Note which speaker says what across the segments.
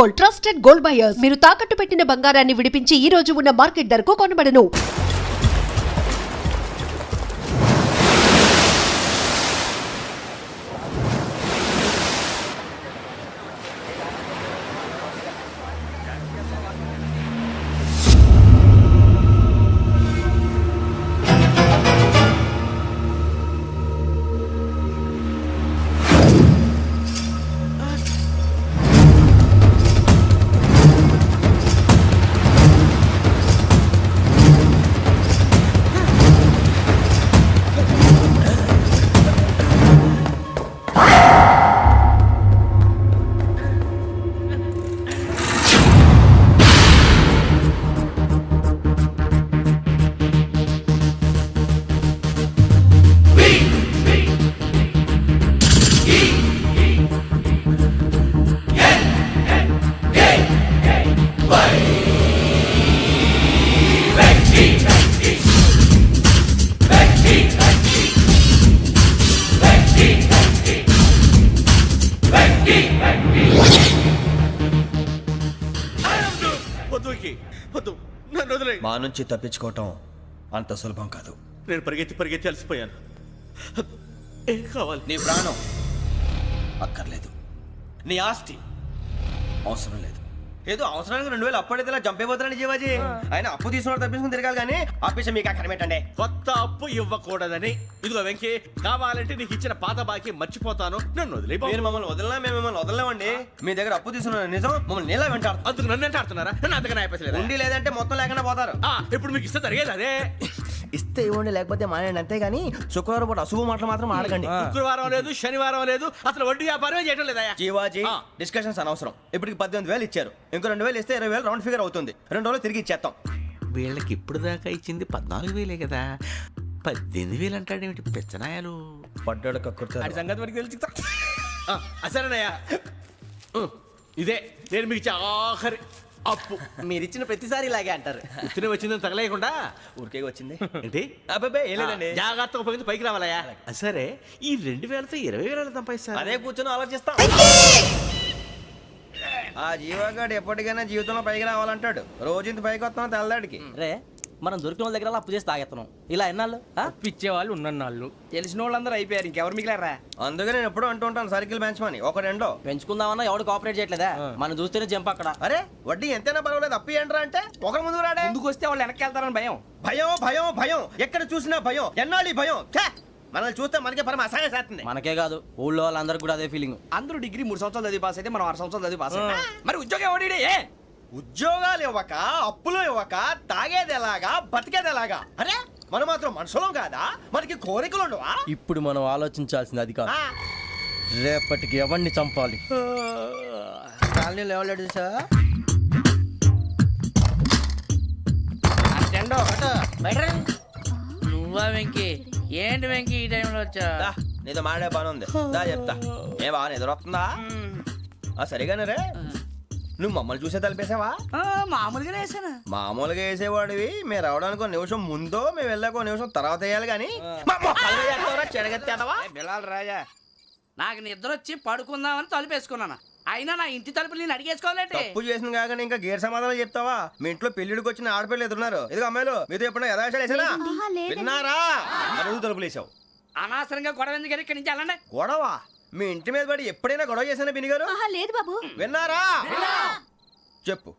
Speaker 1: Gold, trusted gold buyers. మీరు తాకట్టు పెట్టిన బంగారాన్ని విడిపించి ఈ రోజు ఉన్న మార్కెట్ ధరకు కొనబడను.
Speaker 2: మా నుంచి తప్పించుకోవటం అంత సులభం కాదు.
Speaker 3: నేను పరిగెత్తి అలసిపోయాను. ఏం కావాలి?
Speaker 2: నీ ప్రాణం అక్కర్లేదు, నీ ఆస్తి అవసరం లేదు. ఏదో అవసరానికి 2000 అప్పటిలా చంపేపోతున్నాడు జీవాజీ. ఆయన అప్పు తీసుకున్నాడు తప్పించుకుని తిరగాలి కానీ ఆపేసి మీకు అక్కడ పెట్టండి.
Speaker 3: కొత్త అప్పు ఇవ్వకూడదని. ఇదిగో వెంకీ, కావాలంటే నీకు ఇచ్చిన పాత బాకీ మర్చిపోతాను, నన్ను వదిలే.
Speaker 2: మీరు మమ్మల్ని వదలనా? మేము మిమ్మల్ని వదలలేమండి. మీ దగ్గర అప్పు తీసుకున్న నిజం మమ్మల్ని నీలా వెంటాడు.
Speaker 3: అందుకు నన్ను ఎంత ఆడుతున్నారా? నన్ను అంతగా అయిపోలేదు.
Speaker 2: ఉండి లేదంటే మొత్తం లేకుండా పోతారు.
Speaker 3: ఇప్పుడు మీకు ఇస్తే జరిగేది అదే.
Speaker 2: ఇస్తే ఇవ్వండి, లేకపోతే మానేయండి, అంతేగాని శుక్రవారం పూట అశుభ మాటలు మాత్రం ఆడకండి.
Speaker 3: శుక్రవారం లేదు, శనివారం లేదు, అసలు వడ్డీ వ్యాపారమే చేయడం లేదా?
Speaker 2: జీవాజీ, డిస్కషన్స్ అనవసరం. ఇప్పటికి 18,000 ఇచ్చారు, ఇంకో 2,000 ఇస్తే 20,000 రౌండ్ ఫిగర్ అవుతుంది. 2 రోజులు తిరిగి ఇచ్చేస్తాం.
Speaker 3: వీళ్ళకి ఇప్పుడు దాకా ఇచ్చింది 14,000 కదా, 18,000 అంటాడేమిటి పెచ్చనాయాలు?
Speaker 2: పడ్డాడు కక్కుర్తాడు.
Speaker 3: సంగతి వరకు తెలిసి అసలేనయ్యా, ఇదే నేను మీకు ఇచ్చే ఆఖరి అప్పు.
Speaker 2: మీరు ఇచ్చిన ప్రతిసారి ఇలాగే అంటారు.
Speaker 3: ఇతనే వచ్చిందని తగలేయకుండా
Speaker 2: ఊరికే వచ్చింది
Speaker 3: ఏంటి?
Speaker 2: అబ్బాయి ఏం లేదండి.
Speaker 3: జాగ్రత్తగా ఉపయోగించి పైకి రావాలయ్యా. సరే, ఈ 2,000తో 20,000 సంపాదిస్తారు.
Speaker 2: అదే కూర్చొని ఆలోచిస్తాం. ఆ జీవగాడు ఎప్పటికైనా జీవితంలో పైకి రావాలంటాడు. రోజు ఇంత పైకి వస్తాం తెల్లడికి.
Speaker 4: రే, మనం దొరికిన వాళ్ళ దగ్గర అప్పు చేసి తాగెత్తనం. ఇలా ఎన్నాళ్ళు
Speaker 5: పిచ్చే వాళ్ళు ఉన్నన్నాళ్ళు తెలిసిన వాళ్ళందరూ అయిపోయారు, ఇంకెవరు మిగిలారా?
Speaker 2: అందుకే నేను ఎప్పుడూ అంటూ ఉంటాను, సర్కిల్ బెంచ్ మని ఒక రెండో
Speaker 4: పెంచుకుందామన్నా ఎవడు కోఆపరేట్ చేయట్లేదా? మనం చూస్తేనే జంప్ అక్కడ.
Speaker 2: అరే వడ్డీ ఎంతైనా పర్వాలేదు, అప్పు ఏంట్రా అంటే ఒకరి ముందు రాడే.
Speaker 5: ముందుకు వస్తే వాళ్ళు వెనక్కి వెళ్తారని భయం.
Speaker 2: భయం భయం భయం, ఎక్కడ చూసినా భయం. ఎన్నాళ్ళు భయం? మనల్ని చూస్తే మనకే పరమ అసహాయం చేస్తుంది.
Speaker 4: మనకే కాదు, ఊళ్ళో వాళ్ళందరికీ కూడా అదే ఫీలింగ్.
Speaker 5: అందరూ డిగ్రీ 3 సంవత్సరాలు చదివి పాస్ అయితే మనం 6 సంవత్సరాలు చదివి పాస్ అయ్యాం. మరి ఉద్యోగం ఎవడి?
Speaker 2: ఉద్యోగాలు ఇవ్వక, అప్పులు ఇవ్వక, తాగేది ఎలాగా, బతికేది ఎలాగా? అరే మనం మాత్రం మనుషులం కాదా? మనకి కోరికలు ఉండవా?
Speaker 4: ఇప్పుడు మనం ఆలోచించాల్సింది అది కాదు, రేపటికి ఎవరిని చంపాలి.
Speaker 5: కాలనీలో ఎవరు సార్?
Speaker 6: నువ్వా వెంకీ? ఏంటి వెంకీ ఈ టైంలో వచ్చా?
Speaker 2: నీతో మాడే పని ఉంది, దా చెప్తా. ఏ బాగా నిద్రొస్తుందా? సరిగానే రే, నువ్వు మమ్మల్ని చూసే తలిపేసావా?
Speaker 6: మామూలుగానే వేసాను.
Speaker 2: మామూలుగా వేసేవాడివి. మేము రావడానికి 1 నిమిషం ముందో, మేము వెళ్ళాక 1 నిమిషం తర్వాత వేయాలి కానీ
Speaker 5: బిలాల్ రాజా,
Speaker 6: నాకు నిద్ర వచ్చి పడుకుందామని తలుపేసుకున్నాను. అయినా నా ఇంటి తలుపులు నేను అడిగేసుకోవాలంటే
Speaker 2: తప్పు చేసిన కాక ఇంకా గేర్ సమాధానం చెప్తావా? మీ ఇంట్లో పెళ్లిడికి వచ్చిన ఆడపిల్లలు ఎదురున్నారు. ఇదిగో అమ్మాయిలు, మీతో ఎప్పుడైనా యథాశాలు వేసానా? విన్నారా? అడుగు తలుపులు వేసావు.
Speaker 6: అనవసరంగా గొడవ ఎందుకు ఇక్కడి నుంచి వెళ్ళండి.
Speaker 2: గొడవ? మీ ఇంటి మీద పడి ఎప్పుడైనా గొడవ చేశానా బినిగారు?
Speaker 7: లేదు బాబు.
Speaker 2: విన్నారా? చెప్పు,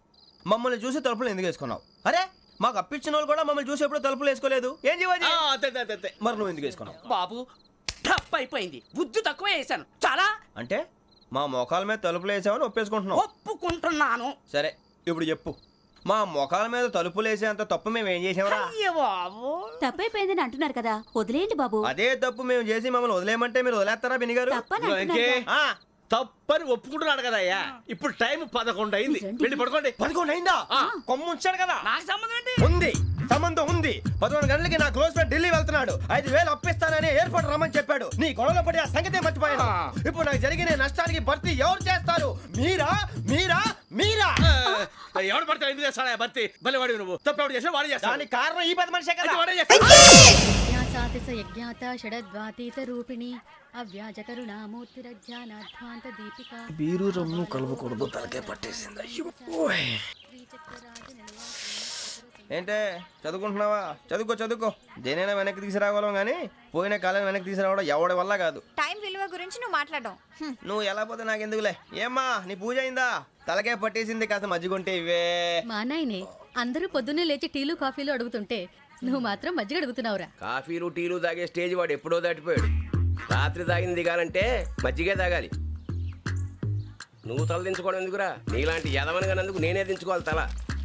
Speaker 2: మమ్మల్ని చూసి తలుపులు ఎందుకు వేసుకున్నావు? అరే మాకు అప్పించిన వాళ్ళు కూడా మమ్మల్ని చూసి ఎప్పుడు తలుపులు వేసుకోలేదు. ఏం చేయాలి? మరి నువ్వు ఎందుకు వేసుకున్నావు?
Speaker 6: బాబు తప్పు అయిపోయింది, బుద్ధి తక్కువ వేసాను చాలా.
Speaker 2: అంటే మా మోకాల మీద తలుపులు వేసామని ఒప్పేసుకుంటున్నావు?
Speaker 6: ఒప్పుకుంటున్నాను.
Speaker 2: సరే ఇప్పుడు చెప్పు, మా మొఖాల మీద తలుపులు వేసేంత తప్పు మేము ఏం చేసామరా?
Speaker 7: తప్పైపోయిందని అంటున్నారు కదా, వదిలేయండి బాబు.
Speaker 2: అదే తప్పు మేము చేసి మమ్మల్ని వదిలేయమంటే మీరు వదిలేస్తారా బినిగారు?
Speaker 3: తప్పని ఒప్పుకుంటున్నాడు కదా అయ్యా. ఇప్పుడు టైం 11 అయింది, వెళ్ళి పడుకోండి.
Speaker 2: 11 అయిందా? కొమ్ము ఉంచాడు కదా.
Speaker 6: నాకు సంబంధం ఏంటి?
Speaker 2: ఉంది, సంబంధం ఉంది. 11 గంటలకి నా క్లోజ్ ఫ్రెండ్ ఢిల్లీ వెళ్తున్నాడు. 5,000 అప్పిస్తానని ఎయిర్పోర్ట్ రమ్మని చెప్పాడు. నీ గొడవలో పడి ఆ సంగతే మర్చిపోయాను. ఇప్పుడు నాకు జరిగిన నష్టానికి భర్తీ ఎవరు చేస్తారు? మీరా మీరా మీరా?
Speaker 3: ఎవడు పడితే ఎందుకు చేస్తాడా భర్తీ? భలే వాడి నువ్వు. తప్పు ఎవడు చేసినా వాడు చేస్తాడు.
Speaker 2: దానికి కారణం ఈ 10 మనిషే కదా.
Speaker 7: నా
Speaker 8: సాతిస యజ్ఞాత షడద్వాతీత రూపిణి అవ్యాజ కరుణామూర్తిరజ్ఞానాధ్వాంత దీపిక
Speaker 2: బీరు రమ్ము కలుపుకూడదు తలకే పట్టేసింది ఏంటే చదువుకుంటున్నావా? చదువుకో దేనైనా వెనక్కి తీసుకురావాలం కానీ పోయిన కాలం వెనక్కి తీసుకురావడం ఎవడి వల్ల కాదు.
Speaker 9: టైం విలువ గురించి నువ్వు మాట్లాడడం
Speaker 2: నువ్వు ఎలా పోతే నాకు ఎందుకులే. ఏమ్మా నీ పూజ అయిందా? తలకే పట్టేసింది, కాస్త మజ్జిగుంటే ఇవే.
Speaker 8: మా నాయనే అందరూ పొద్దున్నే లేచి టీలు కాఫీలు అడుగుతుంటే నువ్వు మాత్రం మజ్జిగ అడుగుతున్నావురా.
Speaker 5: కాఫీలు టీలు తాగే స్టేజ్ వాడు ఎప్పుడో దాటిపోయాడు. రాత్రి తాగింది దిగాలంటే మజ్జిగే తాగాలి. నువ్వు తల దించుకోవడం ఎందుకురా? నీలాంటి యదవనగానందుకు నేనే దించుకోవాలి తల.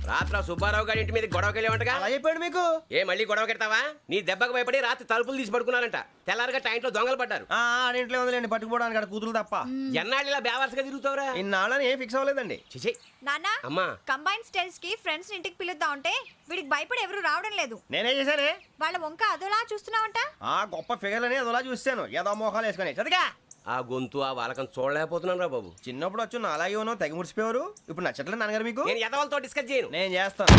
Speaker 5: రాత్రి సుబ్బారావు గారి ఇంటి మీద గొడవకి వెళ్ళేవంటగా.
Speaker 2: అలా చెప్పాడు మీకు?
Speaker 5: ఏ మళ్ళీ గొడవ కెడతావా? నీ దెబ్బకు భయపడి రాత్రి తలుపులు తీసి పడుకున్నారంట. తెల్లారగా టైంట్లో దొంగలు పడ్డారు.
Speaker 2: ఆడింట్లో ఉందిలేండి, పట్టుకుపోవడానికి అక్కడ కూతురు తప్ప.
Speaker 5: ఎన్నాళ్ళు ఇలా బేవర్స్గా తిరుగుతావురా?
Speaker 2: ఇన్నాళ్ళని ఏం ఫిక్స్ అవ్వలేదండి.
Speaker 5: చిచి
Speaker 9: నానా
Speaker 5: అమ్మా,
Speaker 9: కంబైన్ స్టైల్స్ కి ఫ్రెండ్స్ ఇంటికి పిలుద్దాం అంటే వీడికి భయపడి ఎవరు రావడం లేదు.
Speaker 2: నేనే చేశానే.
Speaker 9: వాళ్ళ వంక అదోలా చూస్తున్నావంట.
Speaker 2: గొప్ప ఫిగర్ అని అదోలా చూస్తాను, ఏదో మోహాలు వేసుకొని. చదిగా
Speaker 5: ఆ గొంతు ఆ వాలకం చూడలేకపోతున్నాను రా బాబు.
Speaker 2: చిన్నప్పుడు వచ్చి నా అలాగే ఉన్నావు, తెగ ముడిచిపోయారు. ఇప్పుడు నచ్చట్లేదు నాన్నగారు మీకు?
Speaker 5: నేను యదవలతో డిస్కస్ చేయను.
Speaker 2: నేను చేస్తాను.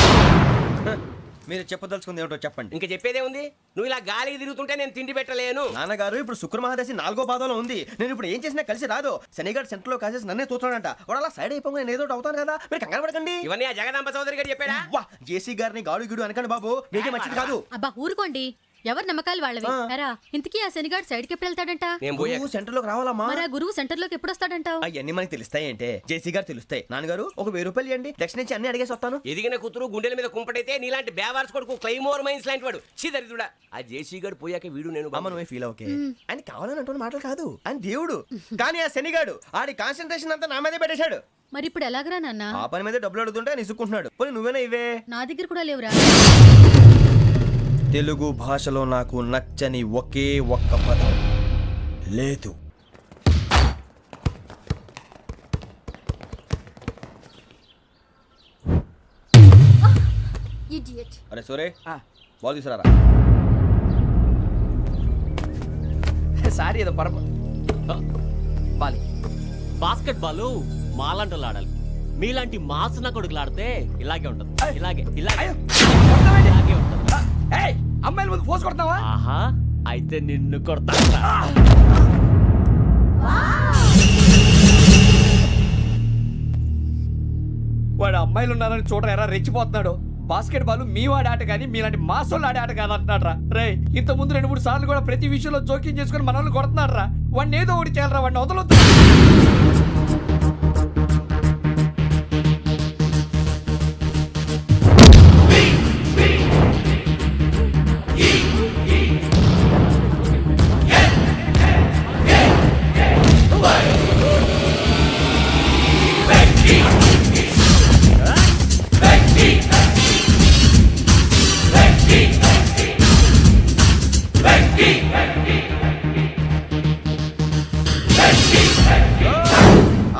Speaker 2: మీరు చెప్పదలుచుకుంది ఏమిటో చెప్పండి.
Speaker 5: ఇంకా చెప్పేదే ఉంది. నువ్వు ఇలా గాలికి తిరుగుతుంటే నేను తిండి పెట్టలేను.
Speaker 2: నాన్నగారు ఇప్పుడు శుక్ర మహాదశి 4వ పాదంలో ఉంది. నేను ఇప్పుడు ఏం చేసినా కలిసి రాదు. శనిగారు సెంటర్ లో కాసేసి నన్నే చూస్తాడంట. వాడు అలా సైడ్ అయిపోయి నేను ఏదో ఒకటి అవుతాను కదా, మీరు కంగారు పడకండి.
Speaker 5: ఇవన్నీ ఆ జగదాంబ చౌదరి గారు చెప్పాడా?
Speaker 2: వా జేసీ గారిని గాడు గిడు అనకండి బాబు, మీకే మంచిది కాదు.
Speaker 8: అబ్బా ఊరుకోండి, ఎవరి నమ్మకాలు వాళ్ళవి. ఎరా ఇంతకీ ఆ శనిగాడు సైడ్కి ఎప్పుడు వెళ్తాడంట?
Speaker 5: నేను పోయా.
Speaker 2: నువ్వు సెంటర్ లోకి రావాలమ్మా.
Speaker 8: మరి ఆ గురువు సెంటర్ లోకి ఎప్పుడు వస్తాడంటావు?
Speaker 2: అవన్నీ మనకి తెలుస్తాయి అంటే జేసీ గారు తెలుస్తాయి. నాన్నగారు ఒక 1000 రూపాయలు ఇవ్వండి, దక్షిణ నుంచి అన్ని అడిగేసి వస్తాను.
Speaker 5: ఎదిగిన కూతురు గుండెల మీద కుంపటైతే నీలాంటి బేవార్స్ కొడుకు క్లైమోర్ మైన్స్ లాంటి వాడు చీదరిదుడా. ఆ జేసీ గారు పోయాక వీడు నేను
Speaker 2: అమ్మ నువ్వే ఫీల్ ఓకే. ఆయన కావాలని అంటున్న మాటలు కాదు, ఆయన దేవుడు. కానీ ఆ శనిగాడు ఆడి కాన్సన్ట్రేషన్ అంతా నా మీదే పెట్టేశాడు.
Speaker 8: మరి ఇప్పుడు ఎలాగరా నాన్న?
Speaker 2: ఆ పని మీద డబ్బులు అడుగుతుంటే నిసుక్కుంటున్నాడు. పోనీ నువ్వేనా ఇవే?
Speaker 8: నా దగ్గర కూడా లేవురా.
Speaker 2: తెలుగు భాషలో నాకు నచ్చని ఒకే ఒక్క పదం లేదు. అరే సోరే బాల్ తీసుకురారా.
Speaker 5: సారీ ఏదో బాలి.
Speaker 10: బాస్కెట్ బాల్ మాలాంటి ఆడాలి. మీలాంటి మాసన కొడుకులు ఆడితే ఇలాగే ఉంటది. ఇలాగే ఇలాగే ఇలాగే ఉంటది.
Speaker 5: అమ్మాయిల ముందు ఫోర్స్ కొడతావా?
Speaker 10: ఆహా, అయితే నిన్ను కొడతా.
Speaker 5: వాడు అమ్మాయిలు ఉన్నారని చూడరా ఎరా రెచ్చిపోతున్నాడు. బాస్కెట్ బాల్ మీ వాడి ఆట కానీ మీలాంటి మాసోళ్ళు ఆడే ఆట కాదు అంటున్నాడు రా. రే ఇంత ముందు 2-3 సార్లు కూడా ప్రతి విషయంలో జోక్యం చేసుకుని మన వాళ్ళు కొడుతున్నాడు రా. వాడిని ఏదో ఒకటి చేయాలరా, వాడిని వదలొద్దు.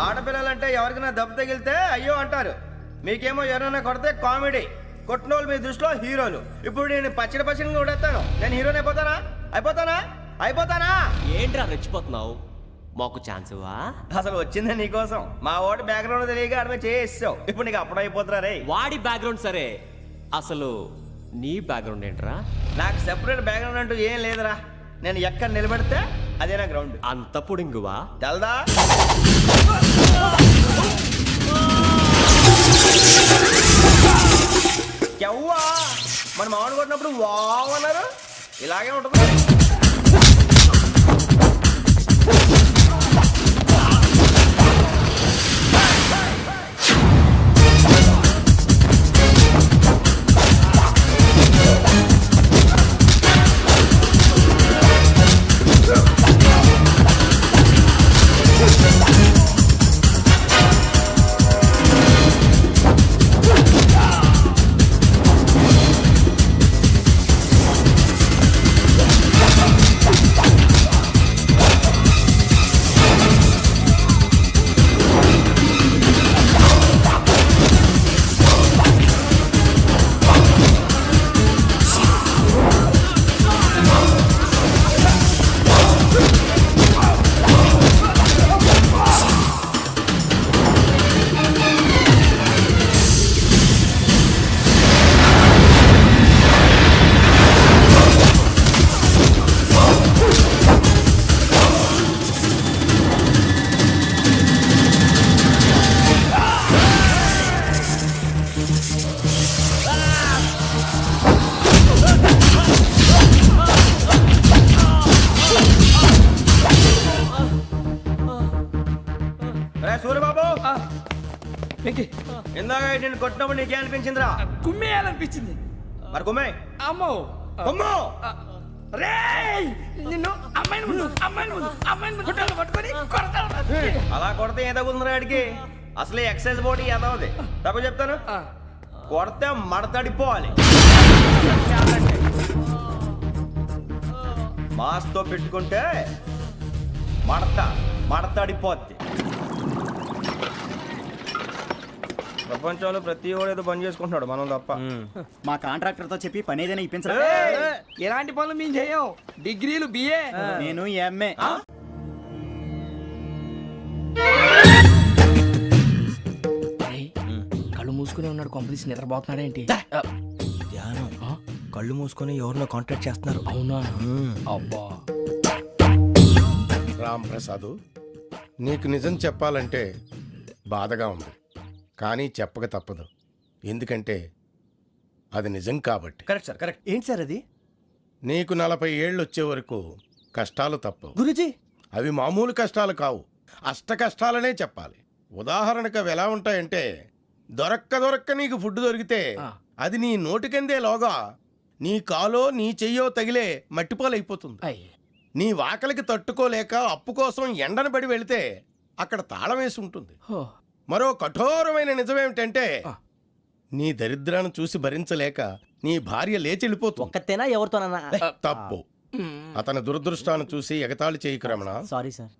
Speaker 2: ఆడపిల్లలంటే ఎవరికైనా దెబ్బ తగిలితే అయ్యో అంటారు, మీకేమో ఎవరైనా కొడితే కామెడీ. కొట్టిన వాళ్ళు మీ దృష్టిలో హీరోలు. ఇప్పుడు నేను పచ్చడి కొడేస్తాను, నేను హీరోని అయిపోతానా?
Speaker 10: ఏంట్రా రెచ్చిపోతున్నావు? మాకు ఛాన్స్ ఇవ్వా?
Speaker 2: అసలు వచ్చిందే నీకోసం. మా ఓటు బ్యాక్గ్రౌండ్ తెలియక ఆడమే చేసావు. ఇప్పుడు నీకు అప్పుడు అయిపోతున్నా రే.
Speaker 10: వాడి బ్యాక్గ్రౌండ్ సరే, అసలు నీ బ్యాక్గ్రౌండ్ ఏంట్రా?
Speaker 2: నాకు సెపరేట్ బ్యాక్గ్రౌండ్ అంటూ ఏం లేదురా. నేను ఎక్కడ నిలబడితే అదే నా గ్రౌండ్.
Speaker 10: అంత పుడింగువా?
Speaker 2: తెల్దా? ఎవ్వా మన మామిడి కొట్టినప్పుడు వావ్ అన్నారు, ఇలాగే ఉంటుంది. ఇందాక నేను కొట్టినప్పుడు నీకే అనిపించిందిరా?
Speaker 6: కుమ్మేయాలనిపించింది.
Speaker 2: మరి కుమ్మే.
Speaker 6: అమ్మో
Speaker 2: కుమ్ము.
Speaker 6: రేయ్ నిన్ను అమ్మాయిని ముందు గుట్టలు పట్టుకొని కొడతాను.
Speaker 2: అలా కొడితే ఏదో ఉందిరా ఆడికి. అసలు ఎక్సైజ్ బాడీ ఏదవుది తప్ప చెప్తాను. కొడితే మడతడిపోవాలి. మాస్తో పెట్టుకుంటే మడతడిపోద్ది. ప్రపంచంలో ప్రతి వాడు ఏదో పని చేసుకుంటున్నాడు, మనం తప్ప.
Speaker 4: మా కాంట్రాక్టర్తో చెప్పి పని ఏదైనా ఇప్పించరా?
Speaker 6: ఎలాంటి పనులు మేము చేయం. డిగ్రీలు బిఏ.
Speaker 4: నేను ఎంఏ.
Speaker 6: కళ్ళు మూసుకునే ఉన్నాడు, కొంపదీసి నిద్రపోతున్నాడేంటి?
Speaker 2: ధ్యానం. కళ్ళు మూసుకొని ఎవరినో కాంటాక్ట్ చేస్తున్నారు.
Speaker 6: అవునా? అబ్బా
Speaker 11: రామ్ ప్రసాద్, నీకు నిజం చెప్పాలంటే బాధగా ఉంది, కానీ చెప్పక తప్పదు. ఎందుకంటే అది నిజం కాబట్టి.
Speaker 2: Correct sir, correct. ఏంటి సార్ అది?
Speaker 11: నీకు 40 ఏళ్ళు వచ్చే వరకు కష్టాలు తప్పవు
Speaker 2: గురుజీ.
Speaker 11: అవి మామూలు కష్టాలు కావు, అష్ట కష్టాలనే చెప్పాలి. ఉదాహరణకు అవి ఎలా ఉంటాయంటే, దొరక్క నీకు ఫుడ్ దొరికితే అది నీ నోటికందే లోగా నీ కాలో నీ చెయ్యో తగిలే మట్టిపాలైపోతుంది. నీ వాకలికి తట్టుకోలేక అప్పు కోసం ఎండను పడి వెళితే అక్కడ తాళం వేసి ఉంటుంది. మరో కఠోరమైన నిజమేమిటంటే, నీ దరిద్రాన్ని చూసి భరించలేక నీ భార్య లేచి వెళ్ళిపోతుంది.
Speaker 4: ఒక్కతేనా ఎవరితోనన్నా?
Speaker 11: తప్పు. అతని దురదృష్టాన్ని చూసి ఎగతాళి చేయకు రమణ.
Speaker 4: Sorry sir.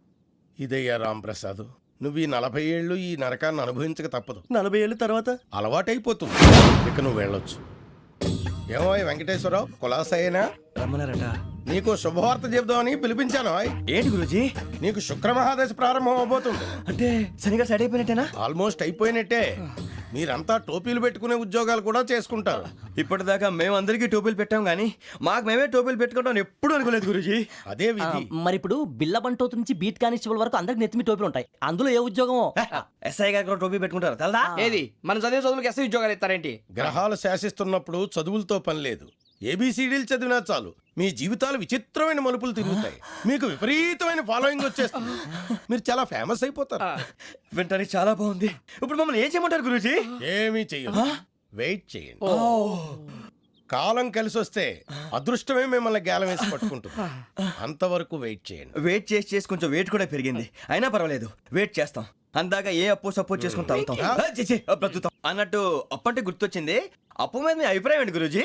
Speaker 11: ఇదయ్యా రాంప్రసాద్, నువ్వు ఈ 40 ఏళ్ళు ఈ నరకాన్ని అనుభవించక తప్పదు.
Speaker 4: 40 ఏళ్ళ తర్వాత
Speaker 11: అలవాటైపోతుంది. ఇక నువ్వు వెళ్ళొచ్చు. ఏమో వెంకటేశ్వరరావు, కులాసైనా
Speaker 2: రమ్మన్నారట.
Speaker 11: నీకు శుభవార్త చెబుదామని పిలిపించాను.
Speaker 2: ఏంటి గురుజీ?
Speaker 11: నీకు శుక్రమహాదశ ప్రారంభం అవబోతుంది.
Speaker 2: అంటే సరిగా సెట్ అయిపోయినట్టేనా?
Speaker 11: ఆల్మోస్ట్ అయిపోయినట్టే. మీరంతా టోపీలు పెట్టుకునే ఉద్యోగాలు కూడా చేసుకుంటారు.
Speaker 2: ఇప్పటిదాకా మేమందరికీ టోపీలు పెట్టాం కానీ మాకు మేమే టోపీలు పెట్టుకుంటాం ఎప్పుడు అనుకోలేదు గురుజీ.
Speaker 11: అదే విధి.
Speaker 4: మరి ఇప్పుడు బిల్ల బంటోతు నుంచి బీట్ కానిస్టేబుల్ వరకు అందరికి నెత్తిమి టోపీలు ఉంటాయి. అందులో ఏ ఉద్యోగం?
Speaker 2: ఎస్ఐ గారు కూడా టోపీ పెట్టుకుంటారు తెలదా?
Speaker 6: ఏది మన చదివే చదువులకు ఎస్ఐ ఉద్యోగాలు ఇస్తారేంటి?
Speaker 11: గ్రహాలు శాసిస్తున్నప్పుడు చదువులతో పని లేదు. ఏబిసిడీలు చదివినా చాలు మీ జీవితాలు విచిత్రమైన మలుపులు తిరుగుతాయి. మీకు విపరీతమైన ఫాలోయింగ్ వచ్చేస్తుంది. మీరు చాలా ఫేమస్ అయిపోతారు.
Speaker 2: వింటానికి చాలా బాగుంది. ఇప్పుడు మమ్మల్ని ఏం చేయమంటారు గురూజీ?
Speaker 11: ఏమీ చెయ్యదు, వెయిట్ చేయండి. కాలం కలిసి వస్తే అదృష్టమే మిమ్మల్ని గేలం వేసి పట్టుకుంటుంది. అంతవరకు వెయిట్ చేయండి.
Speaker 2: వెయిట్ చేసి కొంచెం వెయిట్ కూడా పెరిగింది. అయినా పర్వాలేదు, వెయిట్ చేస్తాం. అందాక ఏ అప్పు సపోర్ట్ చేసుకుని తాగుతాం, బ్రతుకుతాం. అన్నట్టు అప్పు అంటే గుర్తొచ్చింది. అప్పు మీద మీ అభిప్రాయం ఏంటి గురూజీ?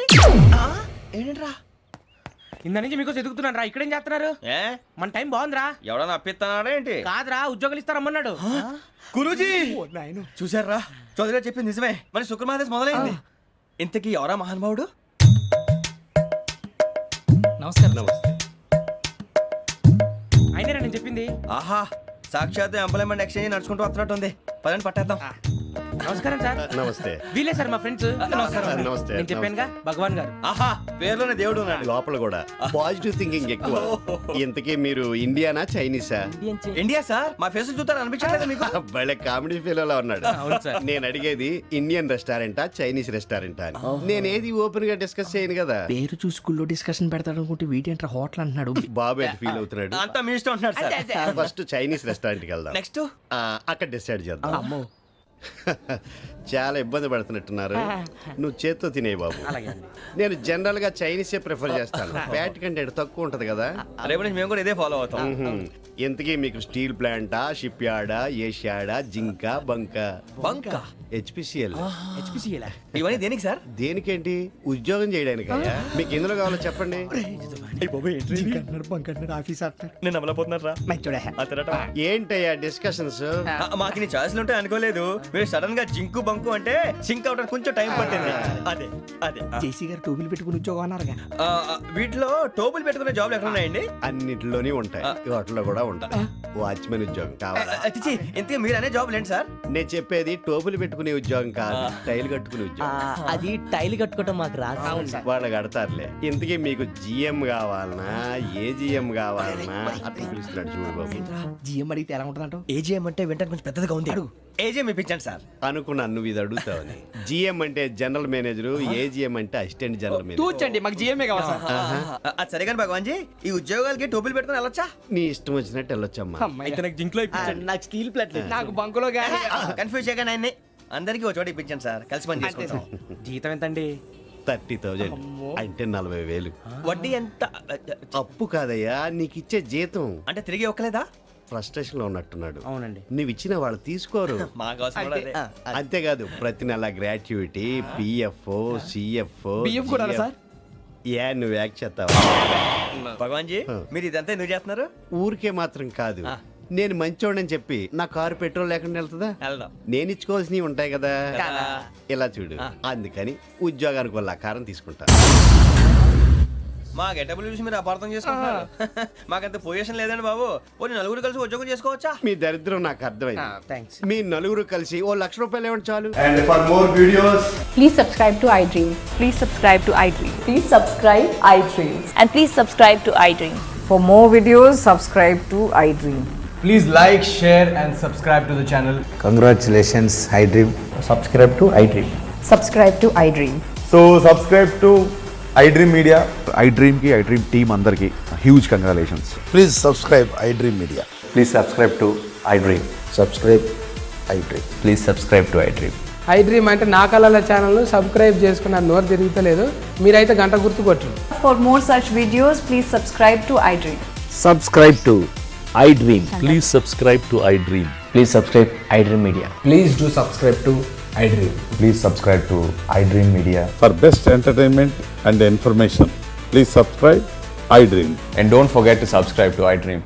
Speaker 2: ఏంటరా
Speaker 6: ఇంత నుంచి మీకు ఎదుగుతున్నాను రా. ఇక్కడేం చేస్తున్నారు?
Speaker 2: ఏ
Speaker 6: మన టైం బాగుందిరా.
Speaker 2: ఎవడన్నా అప్పిస్తున్నాడా ఏంటి?
Speaker 6: కాదురా, ఉద్యోగాలు ఇస్తారమ్మన్నాడు.
Speaker 2: గురూజీ చూసారా, చౌదరిగా చెప్పింది నిజమే. మరి శుక్రమాదేశ్ మొదలైంది. ఇంతకీ ఎవరా మహానుభావుడు?
Speaker 6: నమస్కారం. అయినా నేను చెప్పింది.
Speaker 2: ఆహా, సాక్షాత్ ఎంప్లాయ్మెంట్ ఎక్స్చేంజ్ నడుచుకుంటూ వస్తున్నట్టు ఉంది. పదండి పట్టేద్దాం.
Speaker 6: నమస్కారం సార్.
Speaker 11: నమస్తే.
Speaker 6: వీలే సార్ మా ఫ్రెండ్స్.
Speaker 11: నమస్తే.
Speaker 6: నేను చెప్పానుగా, భగవాన్ గారు.
Speaker 2: ఆహా, పేర్లోనే దేవుడు ఉన్నాడు.
Speaker 12: లోపల కూడా పాజిటివ్ థింకింగ్ ఎక్కువ. ఇంతకీ మీరు ఇండియానా చైనీసా?
Speaker 2: India sir. మా ఫేస్ చూస్తారు అనిపించలేదు మీకు?
Speaker 12: భలే కామెడీ ఫీల్ ఉన్నాడు. నేను అడిగేది ఇండియన్ రెస్టారెంటా చైనీస్ రెస్టారెంటా అని. నేనేది ఓపెన్ గా డిస్కస్ చేయను కదా.
Speaker 6: పేరు చూసి స్కూల్లో డిస్కషన్ పెడతాడు అనుకుంటే వీటేంట్రా హోటల్ అంటున్నాడు.
Speaker 12: బాబు ఎట్ ఫీల్ అవుతున్నాడు.
Speaker 2: అంతా మీ ఇష్టం ఉంటున్నాడు సార్.
Speaker 12: ఫస్ట్ చైనీస్ రెస్టారెంట్ కి వెళ్దాం.
Speaker 2: నెక్స్ట్
Speaker 12: అక్కడ డిసైడ్ చేద్దాం. చాలా ఇబ్బంది పడుతున్నట్టున్నారు. నువ్వు చేత్తో తినే బాబు. నేను జనరల్ గా చైనీసే ప్రిఫర్ చేస్తాను. ఫ్యాట్ కంటెంట్ తక్కువ ఉంటది కదా.
Speaker 2: రేపు నుంచి మేము కూడా ఇదే ఫాలో అవుతాం.
Speaker 12: ఎంతకీ మీకు స్టీల్ ప్లాంటా, షిప్ యార్డా, ఏషియాడా, జింక, బంకా? హెచ్పిసిఎల్.
Speaker 2: ఇవన్నీ దేనికి సార్?
Speaker 12: దేనికేంటి? ఉద్యోగం చేయడానికి. మీకు ఎందులో కావాలో చెప్పండి.
Speaker 2: నేను అమలపోతున్నారా?
Speaker 12: ఏంటయ్యా డిస్కషన్స్?
Speaker 2: మాకు నీ ఛాయిస్లు ఉంటాయి అనుకోలేదు. మీరు సడన్ గా జింకు బంకు అంటే సింక్ అవడానికి కొంచెం టైం పట్టింది. అదే అదే
Speaker 6: జేసీ గారు టోపీలు పెట్టుకుని ఉద్యోగం అన్నారుగా.
Speaker 2: వీటిలో టోపులు పెట్టుకునే జాబ్లు ఎక్కడ ఉన్నాయండి?
Speaker 12: అన్నిటిలోనే ఉంటాయి, వాటిలో కూడా ఉంటాయి. వాచ్మెన్ ఉద్యోగం కావాలా?
Speaker 2: ఇంతకీ మీరు అనే జాబ్ లేండి సార్?
Speaker 12: నేను చెప్పేది టోపులు పెట్టుకునే ఉద్యోగం కాదు, టైల్ కట్టుకునే ఉద్యోగం.
Speaker 4: అది టైల్ కట్టుకోవటం మాకు రాదు.
Speaker 12: వాళ్ళు కడతారులే. ఇంతకీ మీకు జిఎం కావాలనా, ఏ జిఎం కావాలనా? అట్లా పిలుస్తున్నాడు చూడు బాబు.
Speaker 6: జిఎం అడిగితే ఎలా ఉంటుందంట?
Speaker 2: ఏజీఎం అంటే వింటానికి కొంచెం పెద్దదిగా ఉంది. ఏజీఎం ఇప్పించండి సార్.
Speaker 12: అనుకున్నాను నువ్వు ఇది అడుగుతావని. జిఎం అంటే జనరల్ మేనేజర్, ఏజిఎం అంటే అసిస్టెంట్ జనరల్ మేనేజర్.
Speaker 6: తూచండి, మాకు జిఎంఏ కావాలి సార్.
Speaker 2: అది సరే కానీ భగవాన్ జీ, ఈ ఉద్యోగాలకి టోపులు పెట్టుకుని వెళ్ళొచ్చా?
Speaker 12: నీ ఇష్టం వచ్చినట్టు వెళ్ళొచ్చమ్మా.
Speaker 6: నాకు స్టీల్ ప్లేట్, నాకు బంకులో గానీ.
Speaker 2: కన్ఫ్యూజ్ చేయగానే ఆయన్ని అందరికీ ఒక చోట ఇప్పించండి సార్, కలిసి పని చేసుకుంటాం.
Speaker 6: జీతం ఎంతండి?
Speaker 12: 30,000 అంటే 40,000.
Speaker 2: వడ్డీ ఎంత?
Speaker 12: అప్పు కాదయ్యా, నీకు ఇచ్చే జీతం.
Speaker 2: అంటే తిరిగి ఒక్కలేదా?
Speaker 12: ఫ్రస్ట్రేషన్ లో ఉన్నట్టున్నాడు.
Speaker 6: అవునండి.
Speaker 12: నువ్వు ఇచ్చిన వాళ్ళు తీసుకోరు.
Speaker 2: మా కోసం కూడా అదే.
Speaker 12: అంతేకాదు ప్రతి నెల గ్రాట్యుటీ, పిఎఫ్, సిఎఫ్.
Speaker 6: బియ్యం కూడా సార్?
Speaker 12: ఏ నువ్వు యాక్ట్ చేస్తావా?
Speaker 2: భగవాన్ జీ, మీరు ఇదంతా ఎందుకు చేస్తున్నారు?
Speaker 12: ఊరికే మాత్రం కాదు, నేను మంచోడని చెప్పి నా కారు పెట్రోల్ లేకుండా వెళ్తుందా?
Speaker 2: వెళ్దాం.
Speaker 12: నేను ఇచ్చుకోవాల్సినవి ఉంటాయి కదా, ఇలా చూడు. అందుకని ఉద్యోగానికి వాళ్ళ ఆకారం తీసుకుంటా.
Speaker 2: మా గెటబుల్ చూసి మీరు అపార్థం చేసుకుంటున్నారు. మాకంత పొజిషన్ లేదండి బాబు. పోనీ నలుగురు కలిసి ఉద్యోగం చేసుకోవచ్చా?
Speaker 12: మీ దరిద్రం నాకు అర్థమైంది.
Speaker 6: థ్యాంక్స్.
Speaker 12: మీ నలుగురు కలిసి ఓ ₹1,00,000 ఇవ్వండి చాలు.
Speaker 8: Please subscribe to I dream.
Speaker 9: Please subscribe to iDream.
Speaker 8: Please subscribe I dream.
Speaker 9: And please subscribe to iDream.
Speaker 8: For more videos, subscribe to iDream.
Speaker 2: Please like, share and subscribe to the channel.
Speaker 4: Congratulations iDream. Subscribe to iDream.
Speaker 8: Subscribe to iDream.
Speaker 13: So subscribe to iDream media. iDream కి iDream team అందరికి huge congratulations.
Speaker 11: Please subscribe iDream media.
Speaker 4: Please subscribe to iDream. Subscribe iDream. Please subscribe to iDream.
Speaker 6: iDream అంటే నా కళల channel subscribe చేసుకున్న నోరు తిరుగుతలేదు. మీరైతే గంట గుర్తు కొట్టరు.
Speaker 9: For more such videos, please subscribe to iDream.
Speaker 10: Subscribe to iDream. Please subscribe to iDream.
Speaker 4: Please subscribe iDream media.
Speaker 13: Please do subscribe to iDream. Please subscribe to iDream media. For best entertainment and information please subscribe iDream.
Speaker 4: And don't forget to subscribe to iDream.